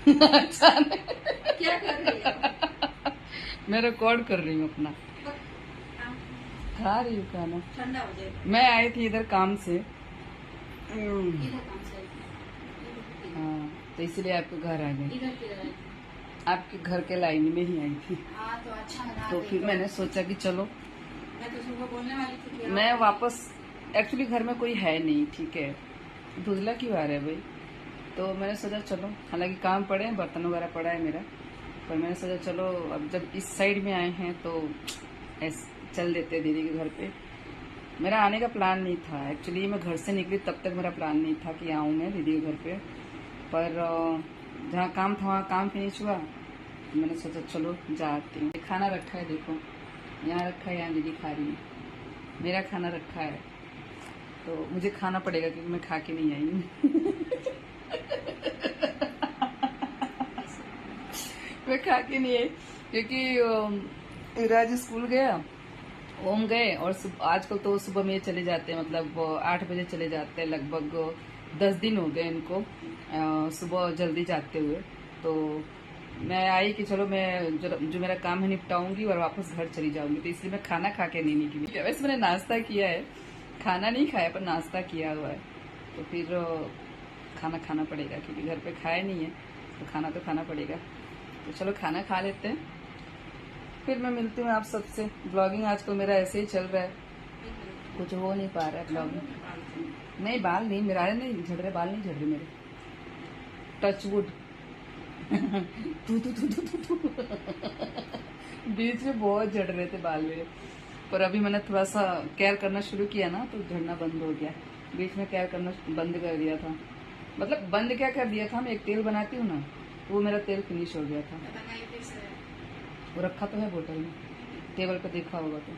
अच्छा क्या कर रही है? मैं रिकॉर्ड कर रही हूँ अपना, खा रही हूँ खाना। ठंडा हो जाएगा। मैं आई थी इधर काम से। इधर काम से हाँ, तो इसलिए आपके घर आ गई। इधर किधर है? आपके घर के लाइन में ही आई थी। हाँ तो अच्छा है। तो फिर मैंने सोचा कि चलो, मैं तो सुबह बोलने वाली थी कि मैं वापस, एक्चुअली घर में कोई है नहीं, ठीक है, धुंधला क्यों आ रहा है भाई। तो मैंने सोचा चलो, हालांकि काम पड़े हैं, बर्तन वगैरह पड़ा है मेरा, पर मैंने सोचा चलो अब जब इस साइड में आए हैं तो ऐसे चल देते दीदी के घर पे। मेरा आने का प्लान नहीं था एक्चुअली, मैं घर से निकली तब तक मेरा प्लान नहीं था कि आऊँ मैं दीदी के घर पे, पर जहाँ काम था वहाँ काम फिनिश हुआ तो मैंने सोचा चलो जाती हूँ। खाना रखा है, देखो यहाँ रखा है, यहाँ दीदी खा रही है, मेरा खाना रखा है, तो मुझे खाना पड़ेगा क्योंकि मैं खा के नहीं आई हूँ। मैं खा के नहीं आई क्योंकि राज स्कूल गया, ओम गए, और आजकल तो सुबह में चले जाते हैं, मतलब 8 बजे चले जाते हैं, लगभग 10 दिन हो गए इनको सुबह जल्दी जाते हुए। तो मैं आई कि चलो मैं जो मेरा काम है निपटाऊंगी और वापस घर चली जाऊंगी, तो इसलिए मैं खाना खा के नहीं निकली। वैसे मैंने नाश्ता किया है, खाना नहीं खाया पर नाश्ता किया हुआ है, तो फिर खाना खाना पड़ेगा क्योंकि घर पे खाया नहीं है, तो खाना तो खाना पड़ेगा। तो चलो खाना खा लेते हैं, फिर मैं मिलती हूँ आप सबसे। ब्लॉगिंग आजकल मेरा ऐसे ही चल रहा है, कुछ हो नहीं पा रहा है ब्लॉगिंग। नहीं, बाल नहीं, मेरा नहीं झड़ रहे, बाल नहीं झड़ रहे मेरे, टचवुड। तू तू तू तू तू बीच में बहुत झड़ रहे थे बाल मेरे, पर अभी मैंने थोड़ा सा केयर करना शुरू किया ना तो झड़ना बंद हो गया। बीच में केयर करना बंद कर दिया था, मतलब बंद क्या कर दिया था, मैं एक तेल बनाती हूँ ना, वो मेरा तेल फिनिश हो गया था, वो रखा तो है बोतल में, टेबल पे देखा होगा तो,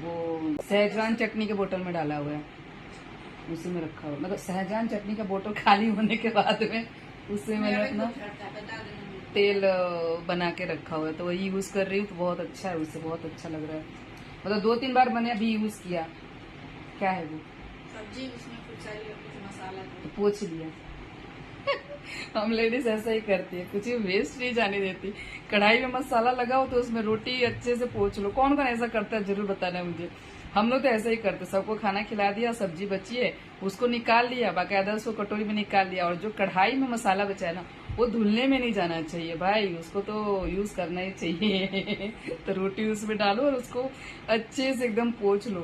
वो सहजान चटनी के बोतल में डाला हुआ है, उसी में रखा हुआ, मतलब सहजान चटनी का बोतल खाली होने के बाद में उसमें मैंने अपना तेल बना के रखा हुआ है, तो वही यूज कर रही हूँ, तो बहुत अच्छा है, उससे बहुत अच्छा लग रहा है, मतलब 2-3 बार मैंने अभी यूज किया। क्या है वो सब्जी, उसमें कुछ सारी मसाला तो पोछ लिया। हम लेडीज ऐसा ही करती है, कुछ वेस्ट नहीं जाने देती। कढ़ाई में मसाला लगाओ तो उसमें रोटी अच्छे से पोछ लो। कौन कौन ऐसा करता है जरूर बताना मुझे। हम लोग तो ऐसा ही करते, सबको खाना खिला दिया, सब्जी बची है उसको निकाल लिया, बाकायदा उसको कटोरी में निकाल लिया, और जो कढ़ाई में मसाला बचा है ना वो धुलने में नहीं जाना चाहिए भाई, उसको तो यूज करना ही चाहिए। तो रोटी उसमें डालो और उसको अच्छे से एकदम पोछ लो,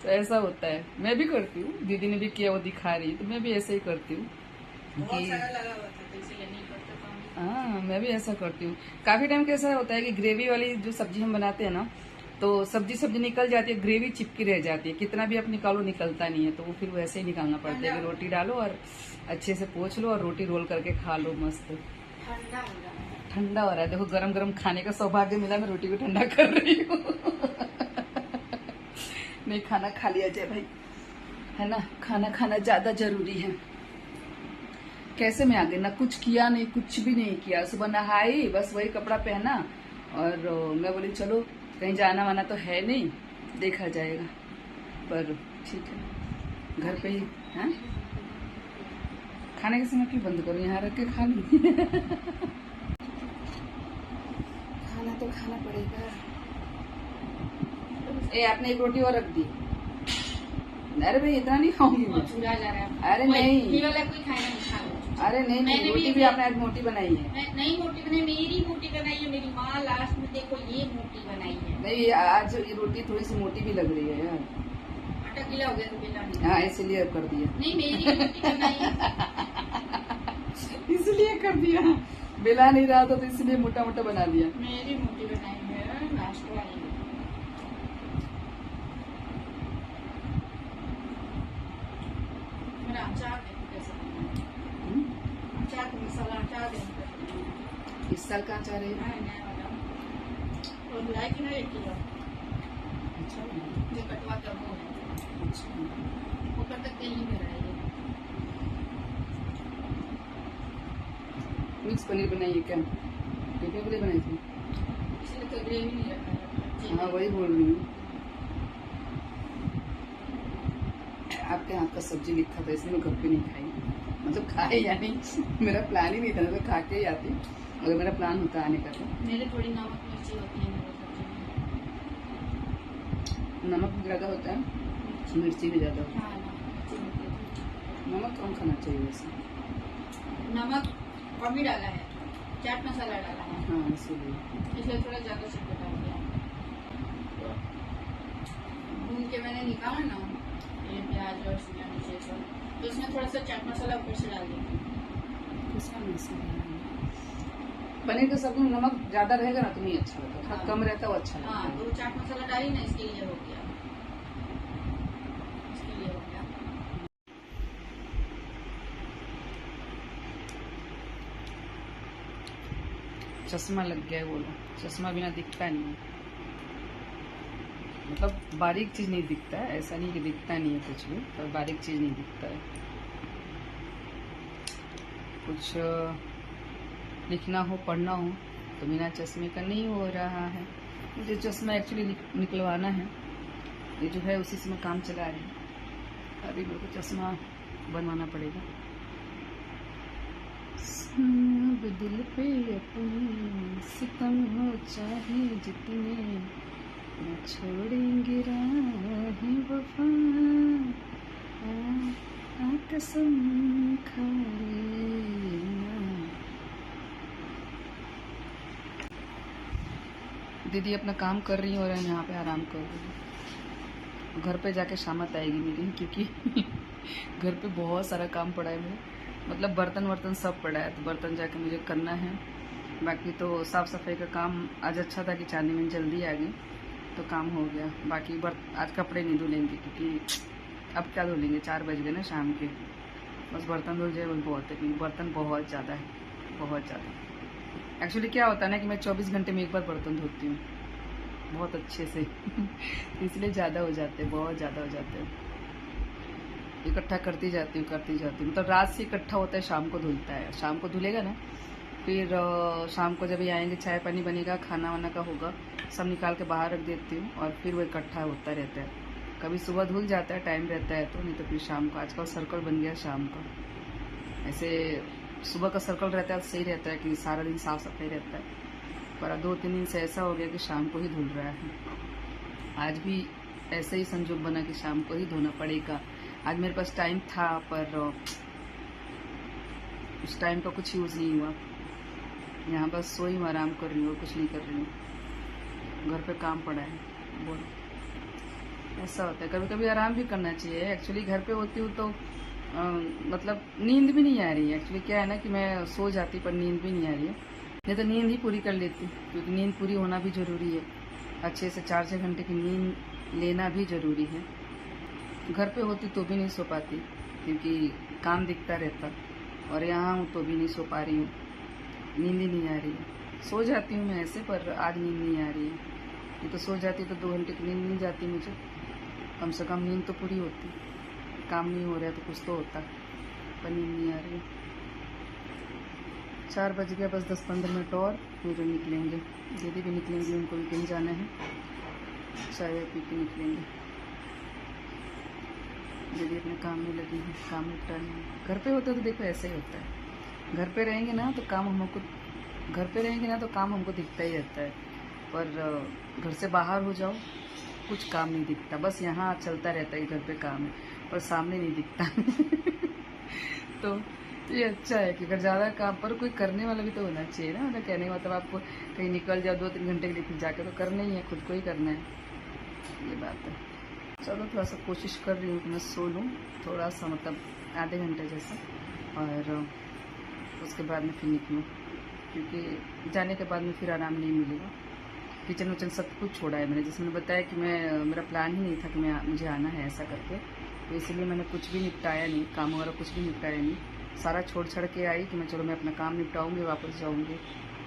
तो ऐसा होता है। मैं भी करती हूँ, दीदी ने भी किया, वो दिखा रही, तो मैं भी ऐसे ही करती हूँ। बहुत सारा लगा हुआ था तो इसलिए नहीं करते काम। हाँ, मैं भी ऐसा करती हूँ। काफी टाइम कैसा होता है कि ग्रेवी वाली जो सब्जी हम बनाते हैं ना, तो सब्जी निकल जाती है, ग्रेवी चिपकी रह जाती है, कितना भी आप निकालो निकलता नहीं है, तो वो फिर वैसे ही निकालना पड़ता है कि रोटी डालो और अच्छे से पोछ लो और रोटी रोल करके खा लो मस्त। ठंडा हो रहा है, देखो गरम गरम खाने का सौभाग्य मिला, मैं रोटी को ठंडा कर रही हूँ। नहीं, खाना खा लिया जाए भाई, है ना, खाना खाना ज्यादा जरूरी है। कैसे में आ गई, ना कुछ किया नहीं, कुछ भी नहीं किया, सुबह नहाई, बस वही कपड़ा पहना, और मैं बोली चलो कहीं जाना वाना तो है नहीं, देखा जाएगा, पर ठीक है घर पे ही है। खाने के समय क्यों बंद करूँ, यहाँ रख के खा ली। खाना तो खाना पड़ेगा। ए, आपने एक रोटी और रख दी। अरे भाई इतना नहीं खाऊंगी मैं। चूरा जा रहा है। अरे नहीं, ये वाला कोई खाएगा नहीं, खा लो। अरे नहीं, रोटी भी आपने आज मोटी बनाई है। नहीं मोटी बनाई, मेरी मोटी बनाई है, मेरी माँ लास्ट में देखो ये मोटी बनाई है। नहीं, आज ये रोटी थोड़ी सी मोटी भी लग रही है यार, आटा गीला हो गया तो बेला नहीं। हाँ इसलिए कर दिया। नहीं, मेरी मोटी बनाई है। इसलिए कर दिया, बेला नहीं रहा था तो इसलिए मोटा मोटा बना दिया। मेरी मोटी बनाई है, नाश्ता वाली। मेरा अचार देखो कैसा बना है। अचार का मसाला, अचार देखो। इस साल का अचार है। नया वाला। और लाए कि नहीं 1 किलो। अच्छा, जो कटवा का वो है। अच्छा, ऊपर तक तेल नहीं मेरा है ये। मिक्स पनीर बनाई है क्या, कितने बजे बनाई थी। इसलिए तो ग्रेवी नहीं रखा है। हाँ वही बोल रही हूँ, आपके हाथ का सब्जी लिखा था इसलिए मैं घर पे नहीं खाई, मतलब खाए या नहीं, मेरा प्लान ही नहीं था, मैं खा के ही आती अगर मेरा प्लान होता आने का तो। मेरे थोड़ी नमक मिर्ची होती है मेरे सब्जी में। नमक भी ज़्यादा होता है, मिर्ची भी ज़्यादा होता हाँ नमक मिर्ची होती है। है। नमक कम खाना चाहिए वैसे। नमक कम ही डाला है, चाट मसाला डाला है, हाँ इसीलिए। इसलिए थोड़ा ज़्यादा चटपटा हो गया। भून के मैंने निकाला ना ये प्याज और शिमला मिर्च ये सब, तो उसमें थोड़ा सा चाट मसाला ऊपर से डाल दिया। इसका मसाला पनीर के सब्जी में नमक ज़्यादा रहेगा ना तो नहीं अच्छा लगता, थोड़ा हाँ। कम रहता है वो अच्छा लगता हाँ है। तो वो चाट मसाला डाली ना, इसके लिए हो गया, इसके लिए हो गया। चश्मा लग गया है बोलो, चश्मा बिना दिखता नहीं है, मतलब बारीक चीज़ नहीं दिखता है, ऐसा नहीं कि दिखता नहीं है कुछ भी, पर बारीक चीज़ नहीं दिखता है। कुछ लिखना हो पढ़ना हो तो बिना चश्मे का नहीं हो रहा है। मुझे चश्मा एक्चुअली निकलवाना है, ये जो है उसी से मैं काम चला रही हूँ। अभी मेरे को चश्मा बनवाना पड़ेगा। अब दिल पे अपने सितम हो चाहे जितने, न छोड़ेंगे राहें वफा, कसम खाना। दीदी अपना काम कर रही है और हम यहाँ पे आराम कर रही हूँ। घर पे जाके शामत आएगी मेरी, क्योंकि घर पे बहुत सारा काम पड़ा है मेरा, मतलब बर्तन वर्तन सब पड़ा है, तो बर्तन जाके मुझे करना है। बाकी तो साफ़ सफाई का काम आज अच्छा था कि चांदी में जल्दी आ गई तो काम हो गया। बाकी आज कपड़े नहीं धुलेंगे क्योंकि अब क्या धुलेंगे, 4 बज गए ना शाम के, बस बर्तन धुल जाए वही बहुत है, क्योंकि बर्तन बहुत ज़्यादा है, बहुत ज़्यादा। एक्चुअली क्या होता है ना कि मैं 24 घंटे में एक बार बर्तन धोती हूँ बहुत अच्छे से इसलिए ज़्यादा हो जाते हैं, बहुत ज़्यादा हो जाते हैं। इकट्ठा करती जाती हूँ मतलब रात से इकट्ठा होता है, शाम को धुलता है, शाम को धुलेगा ना, फिर शाम को जब ये आएंगे चाय पानी बनेगा, खाना वाना का होगा, सब निकाल के बाहर रख देती हूँ और फिर वो इकट्ठा होता रहता है। कभी सुबह धुल जाता है, टाइम रहता है तो, नहीं तो फिर शाम को। आजकल सर्कल बन गया शाम का, ऐसे सुबह का सर्कल रहता है सही रहता है कि सारा दिन साफ सफाई रहता है, पर 2-3 दिन से ऐसा हो गया कि शाम को ही धुल रहा है। आज भी ऐसे ही संजोग बना कि शाम को ही धोना पड़ेगा। आज मेरे पास टाइम था पर उस टाइम का कुछ यूज़ नहीं हुआ। यहाँ बस सोई हूँ, आराम कर रही हूँ, कुछ नहीं कर रही हूँ। घर पे काम पड़ा है, बोलो ऐसा होता है। कभी कभी आराम भी करना चाहिए। एक्चुअली घर पे होती हूँ तो मतलब नींद भी नहीं आ रही है। एक्चुअली क्या है ना कि मैं सो जाती पर नींद भी नहीं आ रही है, नहीं तो नींद ही पूरी कर लेती, क्योंकि नींद पूरी होना भी ज़रूरी है। अच्छे से 4-6 घंटे की नींद लेना भी ज़रूरी है। घर पे होती तो भी नहीं सो पाती क्योंकि काम दिखता रहता, और यहाँ हूँ तो भी नहीं सो पा रही हूँ, नींद ही नहीं आ रही है। सो जाती हूँ मैं ऐसे, पर आज नींद नहीं आ रही है। नहीं तो सो जाती तो 2 घंटे की नींद मिल जाती मुझे, कम से कम नींद तो पूरी होती। काम नहीं हो रहा है तो कुछ तो होता, पर नींद नहीं आ रही है। 4 बज गया, बस 10-15 मिनट और फिर निकलेंगे। दीदी भी निकलेंगी, उनको भी कहीं जाना है, चाय पी के निकलेंगे। दीदी अपने काम में लगी है, काम निपटाने में। घर पे होता तो देखो ऐसा ही होता है, घर पे रहेंगे ना तो काम हमको दिखता ही रहता है, पर घर से बाहर हो जाओ कुछ काम नहीं दिखता। बस यहाँ चलता रहता है घर पे काम है, पर सामने नहीं दिखता तो ये अच्छा है कि अगर ज़्यादा काम पर कोई करने वाला भी तो होना चाहिए ना। मतलब कहने का मतलब आपको कहीं निकल जाओ 2-3 घंटे के लिए, फिर जाके तो करना ही है, खुद को ही करना है, ये बात है। चलो थोड़ा सा कोशिश कर रही हूँ कि मैं सो लूँ थोड़ा सा, मतलब आधे घंटे जैसा, और उसके बाद में फिर निकलूँ, क्योंकि जाने के बाद में फिर आराम नहीं मिलेगा। किचन विचन सब कुछ छोड़ा है मैंने, जैसे मैंने बताया कि मेरा प्लान ही नहीं था कि मुझे आना है ऐसा करके, तो इसलिए मैंने कुछ भी निपटाया नहीं, काम वगैरह कुछ भी निपटाया नहीं। सारा छोड़ छाड़ के आई कि मैं अपना काम निपटाऊंगी, वापस जाऊंगी।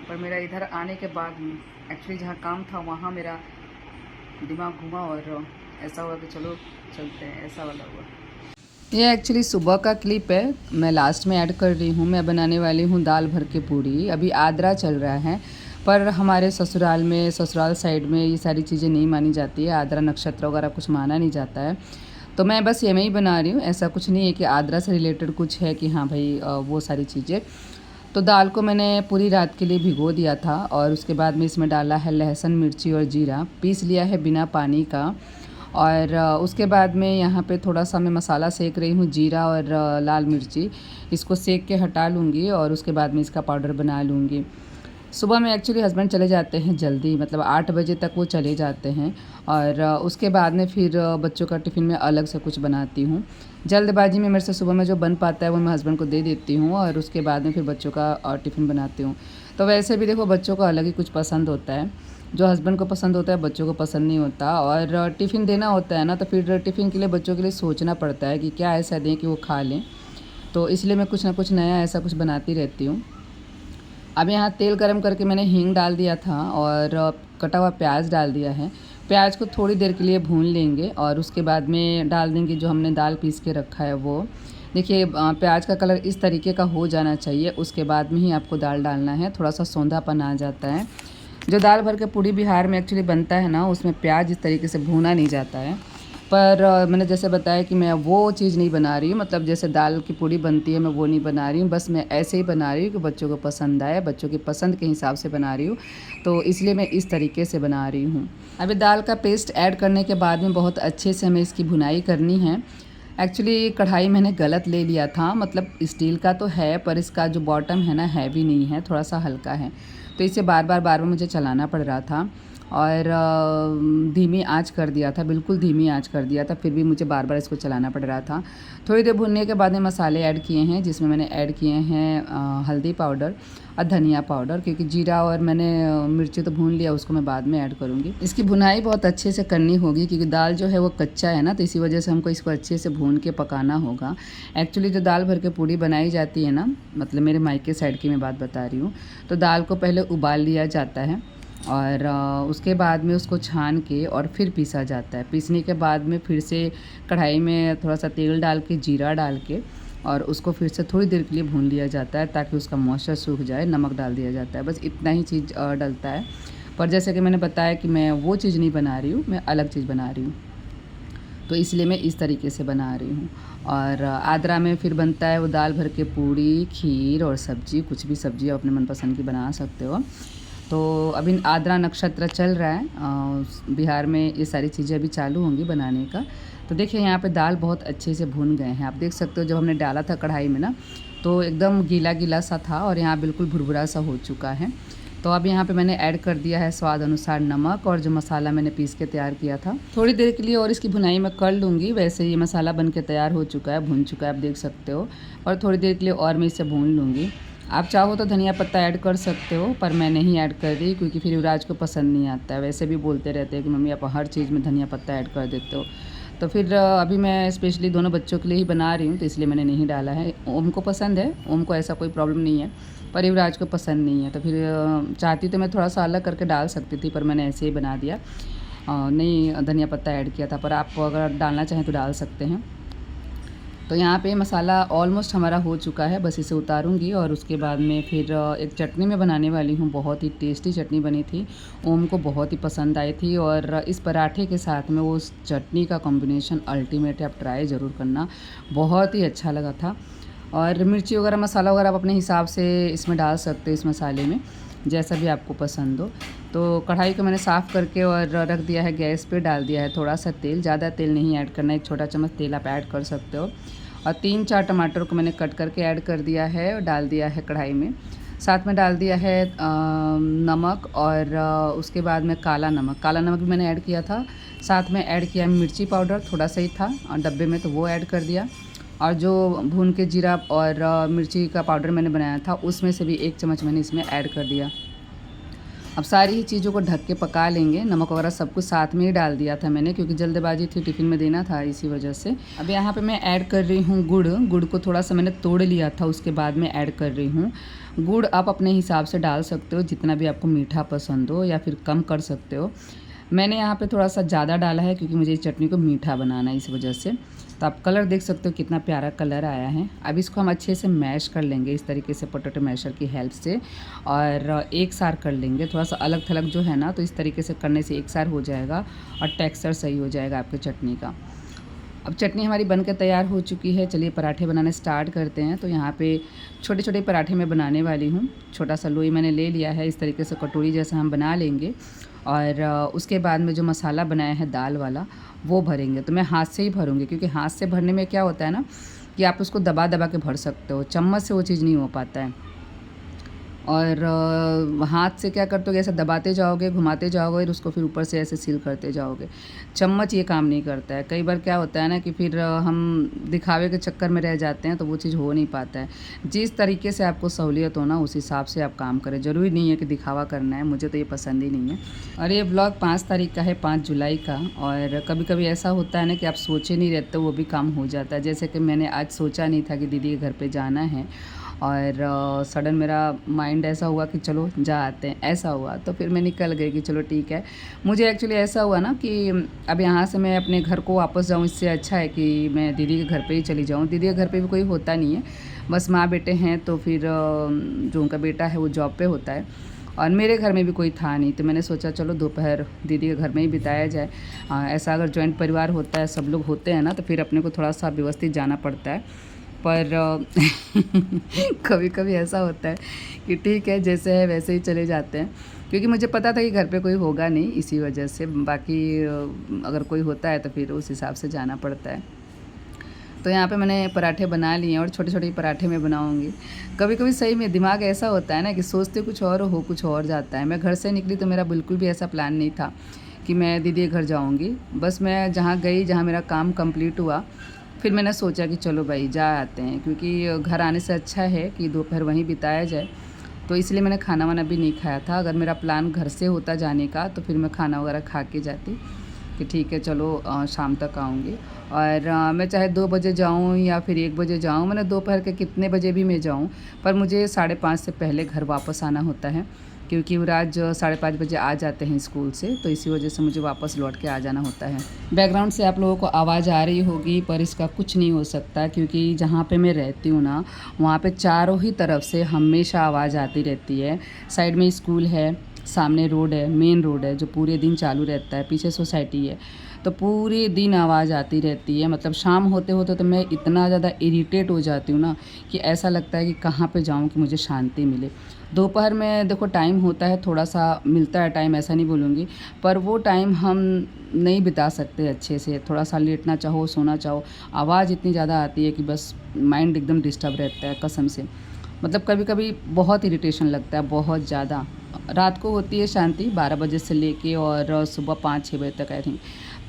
पर मेरा इधर आने के बाद में एक्चुअली जहाँ काम था वहाँ मेरा दिमाग घुमा और ऐसा हुआ कि चलो चलते हैं, ऐसा वाला हुआ। ये एक्चुअली सुबह का क्लिप है, मैं लास्ट में ऐड कर रही हूँ। मैं बनाने वाली हूँ दाल भर के पूड़ी। अभी आद्रा चल रहा है, पर हमारे ससुराल साइड में ये सारी चीज़ें नहीं मानी जाती है। आद्रा नक्षत्र वगैरह कुछ माना नहीं जाता है, तो मैं बस ये में ही बना रही हूँ, ऐसा कुछ नहीं है कि आद्रा से रिलेटेड कुछ है कि हाँ भाई वो सारी चीज़ें। तो दाल को मैंने पूरी रात के लिए भिगो दिया था और उसके बाद में इसमें डाला है लहसुन, मिर्ची और जीरा, पीस लिया है बिना पानी का। और उसके बाद में यहाँ पे थोड़ा सा मैं मसाला सेक रही हूँ, जीरा और लाल मिर्ची, इसको सेक के हटा लूँगी और उसके बाद में इसका पाउडर बना लूँगी। सुबह में एक्चुअली हस्बैंड चले जाते हैं जल्दी, मतलब 8 बजे तक वो चले जाते हैं और उसके बाद में फिर बच्चों का टिफ़िन में अलग से कुछ बनाती हूँ। जल्दबाजी में मेरे से सुबह में जो बन पाता है वो मैं हस्बैंड को दे देती हूँ और उसके बाद में फिर बच्चों का टिफ़िन बनाती हूँ। तो वैसे भी देखो बच्चों को अलग ही कुछ पसंद होता है, जो हस्बैंड को पसंद होता है बच्चों को पसंद नहीं होता। और टिफ़िन देना होता है ना, तो फिर टिफ़िन के लिए बच्चों के लिए सोचना पड़ता है कि क्या ऐसा दें कि वो खा लें। तो इसलिए मैं कुछ ना कुछ नया ऐसा कुछ बनाती रहती हूँ। अब यहाँ तेल गरम करके मैंने हींग डाल दिया था और कटा हुआ प्याज डाल दिया है। प्याज को थोड़ी देर के लिए भून लेंगे और उसके बाद में डाल देंगे जो हमने दाल पीस के रखा है वो। देखिए प्याज का कलर इस तरीके का हो जाना चाहिए, उसके बाद में ही आपको दाल डालना है, थोड़ा सा सौंधापन आ जाता है। जो दाल भर के पूड़ी बिहार में एक्चुअली बनता है ना, उसमें प्याज इस तरीके से भूना नहीं जाता है। पर मैंने जैसे बताया कि मैं वो चीज़ नहीं बना रही हूँ, मतलब जैसे दाल की पूड़ी बनती है मैं वो नहीं बना रही हूँ, बस मैं ऐसे ही बना रही हूँ कि बच्चों को पसंद आए, बच्चों की पसंद के हिसाब से बना रही हूँ, तो इसलिए मैं इस तरीके से बना रही हूँ। अभी दाल का पेस्ट ऐड करने के बाद में बहुत अच्छे से हमें इसकी भुनाई करनी है। एक्चुअली कढ़ाई मैंने गलत ले लिया था, मतलब स्टील का तो है पर इसका जो बॉटम है ना हैवी नहीं है, थोड़ा सा हल्का है, तो इसे बार बार मुझे चलाना पड़ रहा था और धीमी आंच कर दिया था, बिल्कुल धीमी आंच कर दिया था, फिर भी मुझे बार बार इसको चलाना पड़ रहा था। थोड़ी देर भुनने के बाद में मसाले ऐड किए हैं, जिसमें मैंने ऐड किए हैं हल्दी पाउडर और धनिया पाउडर, क्योंकि जीरा और मैंने मिर्ची तो भून लिया, उसको मैं बाद में ऐड करूँगी। इसकी भुनाई बहुत अच्छे से करनी होगी क्योंकि दाल जो है वो कच्चा है ना, तो इसी वजह से हमको इसको अच्छे से भून के पकाना होगा। एक्चुअली जो दाल भर के पूड़ी बनाई जाती है ना, मतलब मेरे मायके साइड की मैं बात बता रही हूँ, तो दाल को पहले उबाल लिया जाता है और उसके बाद में उसको छान के और फिर पीसा जाता है। पीसने के बाद में फिर से कढ़ाई में थोड़ा सा तेल डाल के, जीरा डाल के और उसको फिर से थोड़ी देर के लिए भून लिया जाता है ताकि उसका मॉइस्चर सूख जाए। नमक डाल दिया जाता है, बस इतना ही चीज़ डलता है। पर जैसे कि मैंने बताया कि मैं वो चीज़ नहीं बना रही हूँ, मैं अलग चीज़ बना रही हूँ, तो इसलिए मैं इस तरीके से बना रही हूँ। और आद्रा में फिर बनता है वो दाल भर के पूड़ी, खीर और सब्ज़ी, कुछ भी सब्ज़ी आप अपने मनपसंद की बना सकते हो। तो अभी आद्रा नक्षत्र चल रहा है बिहार में, ये सारी चीज़ें अभी चालू होंगी बनाने का। तो देखिए यहाँ पे दाल बहुत अच्छे से भून गए हैं, आप देख सकते हो। जब हमने डाला था कढ़ाई में ना, तो एकदम गीला गीला सा था और यहाँ बिल्कुल भुरभुरा सा हो चुका है। तो अब यहाँ पे मैंने ऐड कर दिया है स्वाद अनुसार नमक और जो मसाला मैंने पीस के तैयार किया था। थोड़ी देर के लिए और इसकी भुनाई मैं कर लूँगी। वैसे ये मसाला बन के तैयार हो चुका है, भुन चुका है, आप देख सकते हो। और थोड़ी देर के लिए और मैं इसे भून लूँगी। आप चाहो तो धनिया पत्ता ऐड कर सकते हो, पर मैं नहीं ऐड कर रही क्योंकि फिर युवराज को पसंद नहीं आता है। वैसे भी बोलते रहते हैं कि मम्मी आप हर चीज़ में धनिया पत्ता ऐड कर देते हो। तो फिर अभी मैं स्पेशली दोनों बच्चों के लिए ही बना रही हूँ, तो इसलिए मैंने नहीं डाला है। ओम को पसंद है, ओम को ऐसा कोई प्रॉब्लम नहीं है, पर युवराज को पसंद नहीं है। तो फिर चाहती तो मैं थोड़ा सा अलग करके डाल सकती थी, पर मैंने ऐसे ही बना दिया, नहीं धनिया पत्ता ऐड किया था। पर आप अगर डालना चाहें तो डाल सकते हैं। तो यहाँ पे मसाला ऑलमोस्ट हमारा हो चुका है, बस इसे उतारूंगी और उसके बाद में फिर एक चटनी मैं बनाने वाली हूँ। बहुत ही टेस्टी चटनी बनी थी, ओम को बहुत ही पसंद आई थी और इस पराठे के साथ में वो चटनी का कॉम्बिनेशन अल्टीमेट है, आप ट्राई ज़रूर करना, बहुत ही अच्छा लगा था। और मिर्ची वगैरह मसाला वगैरह आप अपने हिसाब से इसमें डाल सकते हो, इस मसाले में जैसा भी आपको पसंद हो। तो कढ़ाई को मैंने साफ़ करके और रख दिया है गैस पे, डाल दिया है थोड़ा सा तेल, ज़्यादा तेल नहीं ऐड करना, 1 छोटा चम्मच तेल आप ऐड कर सकते हो। और 3-4 टमाटर को मैंने कट करके ऐड कर दिया है और डाल दिया है कढ़ाई में। साथ में डाल दिया है नमक और उसके बाद में काला नमक भी मैंने ऐड किया था। साथ में ऐड किया मिर्ची पाउडर, थोड़ा सा ही था और डब्बे में, तो वो ऐड कर दिया। और जो भून के जीरा और मिर्ची का पाउडर मैंने बनाया था, उसमें से भी 1 चम्मच मैंने इसमें ऐड कर दिया। अब सारी ही चीज़ों को ढक के पका लेंगे। नमक वगैरह सब कुछ साथ में ही डाल दिया था मैंने, क्योंकि जल्दबाजी थी, टिफ़िन में देना था, इसी वजह से। अब यहाँ पे मैं ऐड कर रही हूँ गुड़ को थोड़ा सा मैंने तोड़ लिया था, उसके बाद में ऐड कर रही हूँ। गुड़ आप अपने हिसाब से डाल सकते हो, जितना भी आपको मीठा पसंद हो, या फिर कम कर सकते हो। मैंने यहाँ पे थोड़ा सा ज़्यादा डाला है क्योंकि मुझे इस चटनी को मीठा बनाना है, इस वजह से। तो आप कलर देख सकते हो कितना प्यारा कलर आया है। अब इसको हम अच्छे से मैश कर लेंगे इस तरीके से पोटैटो मैशर की हेल्प से, और एक सार कर लेंगे। थोड़ा सा अलग थलग जो है ना, तो इस तरीके से करने से एक सार हो जाएगा और टेक्सचर सही हो जाएगा आपके चटनी का। अब चटनी हमारी बन के तैयार हो चुकी है। चलिए पराठे बनाने स्टार्ट करते हैं। तो यहाँ पे छोटे छोटे पराठे मैं बनाने वाली हूँ। छोटा सा लोई मैंने ले लिया है, इस तरीके से कटोरी जैसा हम बना लेंगे। और उसके बाद में जो मसाला बनाया है दाल वाला वो भरेंगे। तो मैं हाथ से ही भरूँगी, क्योंकि हाथ से भरने में क्या होता है ना कि आप उसको दबा दबा के भर सकते हो, चम्मच से वो चीज़ नहीं हो पाता है। और हाथ से क्या करते हो, ऐसे दबाते जाओगे, घुमाते जाओगे और उसको फिर ऊपर से ऐसे सील करते जाओगे। चम्मच ये काम नहीं करता है। कई बार क्या होता है ना कि फिर हम दिखावे के चक्कर में रह जाते हैं, तो वो चीज़ हो नहीं पाता है। जिस तरीके से आपको सहूलियत हो ना उस हिसाब से आप काम करें। ज़रूरी नहीं है कि दिखावा करना है, मुझे तो ये पसंद ही नहीं है। और ये व्लॉग 5 तारीख का है, 5 जुलाई का। और कभी कभी ऐसा होता है ना कि आप सोचे नहीं रहते, वो भी काम हो जाता है। जैसे कि मैंने आज सोचा नहीं था कि दीदी के घर पर जाना है, और सडन मेरा माइंड ऐसा हुआ कि चलो जा आते हैं, ऐसा हुआ। तो फिर मैं निकल गई कि चलो ठीक है। मुझे एक्चुअली ऐसा हुआ ना कि अब यहाँ से मैं अपने घर को वापस जाऊँ, इससे अच्छा है कि मैं दीदी के घर पे ही चली जाऊँ। दीदी के घर पे भी कोई होता नहीं है, बस माँ बेटे हैं। तो फिर जो उनका बेटा है वो जॉब पे होता है, और मेरे घर में भी कोई था नहीं। तो मैंने सोचा चलो दोपहर दीदी के घर में ही बिताया जाए। ऐसा अगर जॉइंट परिवार होता है, सब लोग होते हैं ना, तो फिर अपने को थोड़ा सा व्यवस्थित जाना पड़ता है। पर कभी कभी ऐसा होता है कि ठीक है जैसे है वैसे ही चले जाते हैं, क्योंकि मुझे पता था कि घर पे कोई होगा नहीं, इसी वजह से। बाकी अगर कोई होता है तो फिर उस हिसाब से जाना पड़ता है। तो यहाँ पे मैंने पराठे बना लिए हैं, और छोटे छोटे पराठे मैं बनाऊँगी। कभी कभी सही में दिमाग ऐसा होता है ना कि सोचते कुछ और हो कुछ और जाता है। मैं घर से निकली तो मेरा बिल्कुल भी ऐसा प्लान नहीं था कि मैं दीदी के घर जाऊँगी। बस मैं जहाँ गई, जहाँ मेरा काम कंप्लीट हुआ, फिर मैंने सोचा कि चलो भाई जा आते हैं, क्योंकि घर आने से अच्छा है कि दोपहर वहीं बिताया जाए। तो इसलिए मैंने खाना वाना भी नहीं खाया था। अगर मेरा प्लान घर से होता जाने का तो फिर मैं खाना वगैरह खा के जाती कि ठीक है चलो शाम तक आऊँगी। और मैं चाहे 2 बजे जाऊँ या फिर 1 बजे जाऊँ, मैंने दोपहर के कितने बजे भी मैं जाऊँ, पर मुझे 5:30 से पहले घर वापस आना होता है, क्योंकि वो राज 5:30 बजे आ जाते हैं स्कूल से। तो इसी वजह से मुझे वापस लौट के आ जाना होता है। बैकग्राउंड से आप लोगों को आवाज़ आ रही होगी, पर इसका कुछ नहीं हो सकता, क्योंकि जहाँ पे मैं रहती हूँ ना वहाँ पे चारों ही तरफ से हमेशा आवाज़ आती रहती है। साइड में स्कूल है, सामने रोड है, मेन रोड है जो पूरे दिन चालू रहता है, पीछे सोसाइटी है, तो पूरे दिन आवाज़ आती रहती है। मतलब शाम होते होते तो मैं इतना ज़्यादा इरिटेट हो जाती हूँ ना कि ऐसा लगता है कि कहाँ पे जाऊँ कि मुझे शांति मिले। दोपहर में देखो टाइम होता है, थोड़ा सा मिलता है टाइम, ऐसा नहीं बोलूँगी, पर वो टाइम हम नहीं बिता सकते अच्छे से। थोड़ा सा लेटना चाहो, सोना चाहो, आवाज़ इतनी ज़्यादा आती है कि बस माइंड एकदम डिस्टर्ब रहता है कसम से। मतलब कभी कभी बहुत इरिटेशन लगता है, बहुत ज़्यादा। रात को होती है शांति 12 बजे से लेके, और सुबह 5-6 बजे तक आई थिंक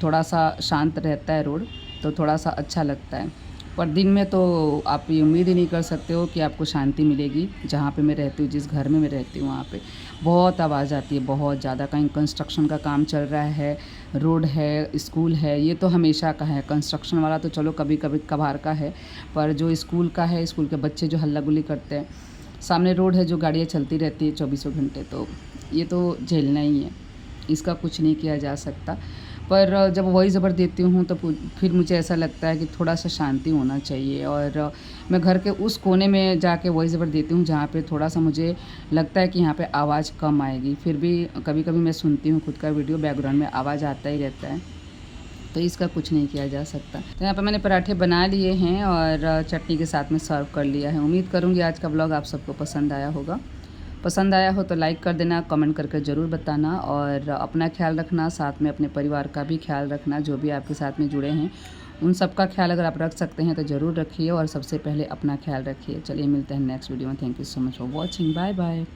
थोड़ा सा शांत रहता है रोड, तो थोड़ा सा अच्छा लगता है। पर दिन में तो आप ये उम्मीद ही नहीं कर सकते हो कि आपको शांति मिलेगी। जहाँ पे मैं रहती हूँ, जिस घर में मैं रहती हूँ, वहाँ पे बहुत आवाज़ आती है, बहुत ज़्यादा। कहीं कंस्ट्रक्शन का काम चल रहा है, रोड है, स्कूल है, ये तो हमेशा का है। कंस्ट्रक्शन वाला तो चलो कभी कभी कभार का है, पर जो स्कूल का है, स्कूल के बच्चे जो हल्ला गुल्ली करते हैं, सामने रोड है जो गाड़ियाँ चलती रहती है 24 घंटे, तो ये तो झेलना ही है, इसका कुछ नहीं किया जा सकता। पर जब वॉइस ओवर देती हूँ तो फिर मुझे ऐसा लगता है कि थोड़ा सा शांति होना चाहिए। और मैं घर के उस कोने में जाके वॉइस ओवर देती हूँ जहाँ पे थोड़ा सा मुझे लगता है कि यहाँ पे आवाज़ कम आएगी। फिर भी कभी कभी मैं सुनती हूँ खुद का वीडियो, बैकग्राउंड में आवाज़ आता ही रहता है, तो इसका कुछ नहीं किया जा सकता। तो यहाँ पर मैंने पराठे बना लिए हैं और चटनी के साथ में सर्व कर लिया है। उम्मीद करूँगी आज का ब्लॉग आप सबको पसंद आया होगा। पसंद आया हो तो लाइक कर देना, कमेंट करके ज़रूर बताना, और अपना ख्याल रखना, साथ में अपने परिवार का भी ख्याल रखना। जो भी आपके साथ में जुड़े हैं उन सब का ख्याल अगर आप रख सकते हैं तो ज़रूर रखिए, और सबसे पहले अपना ख्याल रखिए। चलिए मिलते हैं नेक्स्ट वीडियो में। Thank you so much for watching. Bye bye.